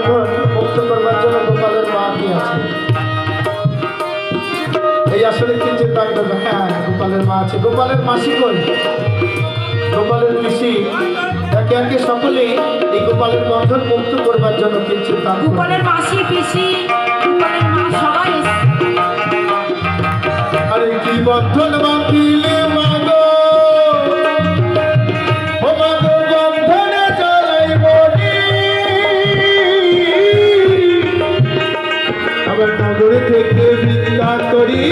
বন্ধন মুক্ত করবার জন্য গোপালের মা কি আছে? এই আসলে কিঞ্চিত দান করবে। হ্যাঁ, গোপালের মা আছে। গোপালের মাসি কই? গোপালের পিসি একে একে সকলেই এই গোপালের বন্ধন মুক্ত করবার জন্য কিঞ্চিত দান করবে। গোপালের মাসি পিসি গোপালের মা সবাই আরে কি বন্ধন বাঁধিলে মাগো, ও মাগো বন্ধনে জ্বালাই মরি। আবার নগরে থেকে ভিক্ষা করি,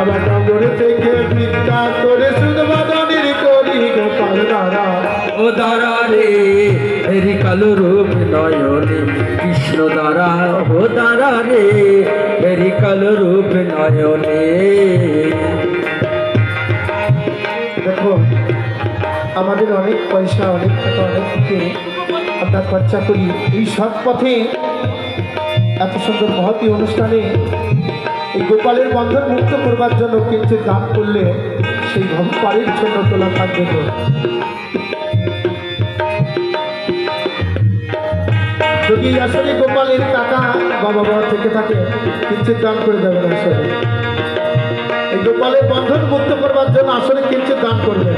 আবার নগরে থেকে ভিক্ষা করে শুধু বাদনের করি গোপাল দ্বারা। ও দ্বারা রে এরি কালো রূপ নয়নে কৃষ্ণ দ্বারা, ও দ্বারা রে এরি কালো রূপ নয়নে। দেখো, আমাদের অনেক পয়সা, অনেক টাকা, অনেক কিছু আমরা খরচা করি এই সৎ পথে এত সুন্দর মহতী অনুষ্ঠানে এই গোপালের বন্ধন মুক্ত করবার জন্য কিঞ্চিত দান করলে সেই ভগবানের জন্য তোলা থাকবে। তো যদি আসলে গোপালের টাকা বাবা বাবা থেকে থাকে কিঞ্চিত দান করে দেবেন। আসলে এই গোপালের বন্ধন মুক্ত করবার জন্য আসলে কিঞ্চিত দান করবেন।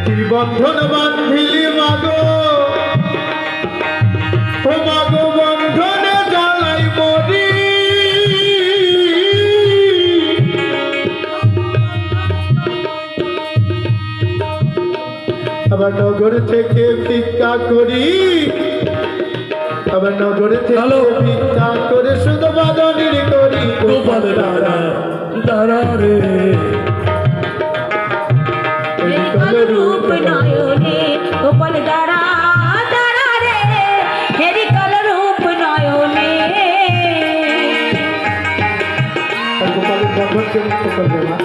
কি বন্ধন বান্ধিলি মাগো, ও মাগো বন্ধনে জ্বালাই মরি। আবার নগর থেকে ভিক্ষা করি, আবার নগরে থেকে ভিক্ষা করে শুধু বাদনের করি গোপাল দ্বারা। দ্বারা রে রূপ নয়নে গোপাল দ্বারা দ্বারা রে হেরি কাল রূপ নয়নে। গোপালের বন্ধনকে মুক্ত করবে না।